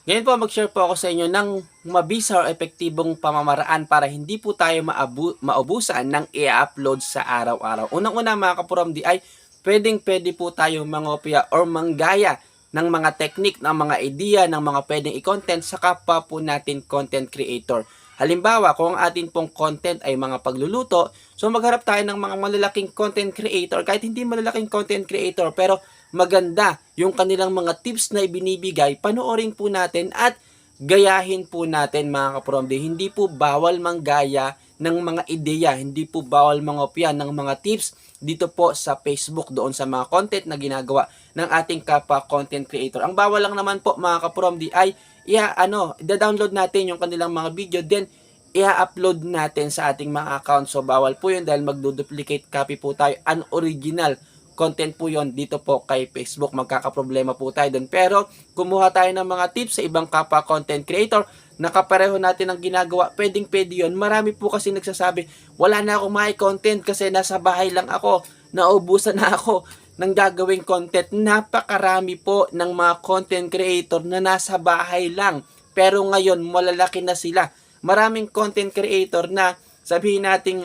Ngayon po mag-share po ako sa inyo ng mabisa o epektibong pamamaraan para hindi po tayo maubusan ng i-upload sa araw-araw. Unang-una mga kapuramdi ay pwedeng-pwede po tayo mangopya or manggaya ng mga technique, ng mga idea, ng mga pwedeng i-content sa kapwa po natin content creator. Halimbawa, kung ang atin pong content ay mga pagluluto, so magharap tayo ng mga malalaking content creator, kahit hindi malalaking content creator, pero maganda yung kanilang mga tips na ibinibigay, panoorin po natin at gayahin po natin mga kapromde. Hindi po bawal manggaya ng mga ideya, hindi po bawal mangopya ng mga tips dito po sa Facebook doon sa mga content na ginagawa ng ating kapwa content creator. Ang bawal lang naman po mga kapromde ay i-download natin yung kanilang mga video, then i-upload natin sa ating mga account. So bawal po yun dahil magduduplicate copy po tayo, unoriginal content po yon dito po kay Facebook. Magkakaproblema po tayo doon. Pero kumuha tayo ng mga tips sa ibang kapwa content creator, nakapareho natin ang ginagawa, pwedeng-pwede yun. Marami po kasi nagsasabi, wala na akong content kasi nasa bahay lang ako, naubusan na ako ng gagawing content. Napakarami po ng mga content creator na nasa bahay lang, pero ngayon malalaki na sila. Maraming content creator na sabihin nating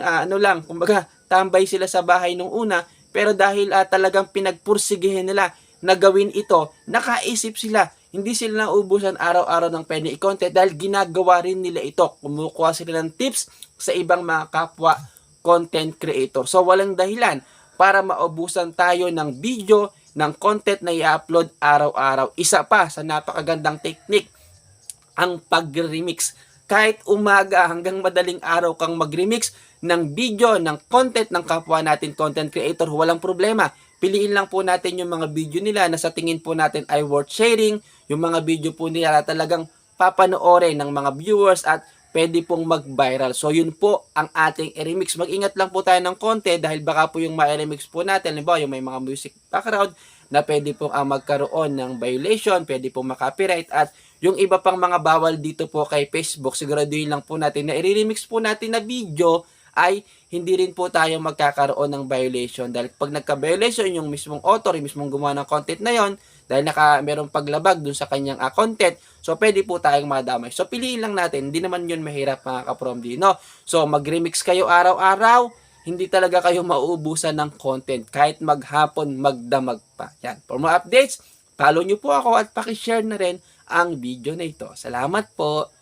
kumbaga tambay sila sa bahay nung una, pero dahil talagang pinagpursigihin nila na gawin ito, nakaisip sila. Hindi sila nauubusan araw-araw ng pwede i-content dahil ginagawa rin nila ito. Kumukuha sila ng tips sa ibang mga kapwa content creator. So walang dahilan para maubusan tayo ng video, ng content na i-upload araw-araw. Isa pa sa napakagandang technique, ang pag-remix. Kahit umaga hanggang madaling araw kang mag-remix ng video, ng content ng kapwa natin content creator, walang problema. Piliin lang po natin yung mga video nila na sa tingin po natin ay worth sharing, yung mga video po nila na talagang papanoorin ng mga viewers at pwede pong mag-viral. So yun po ang ating i-remix. Mag-ingat lang po tayo ng konti dahil baka po yung ma-remix po natin, halimbawa yung may mga music background na pwede pong magkaroon ng violation, pwede pong makopyright, at yung iba pang mga bawal dito po kay Facebook, siguraduhin lang po natin na i-remix po natin na video ay hindi rin po tayo magkakaroon ng violation. Dahil pag nagka-violation yung mismong author, yung mismong gumawa ng content na yon, dahil merong paglabag dun sa kanyang content, so pwede po tayong madamay. So piliin lang natin, hindi naman yun mahirap mga kapromdi, no? So mag-remix kayo araw-araw, hindi talaga kayo mauubusan ng content kahit maghapon magdamag pa. Yan. For more updates, follow nyo po ako at pakishare na rin ang video na ito. Salamat po!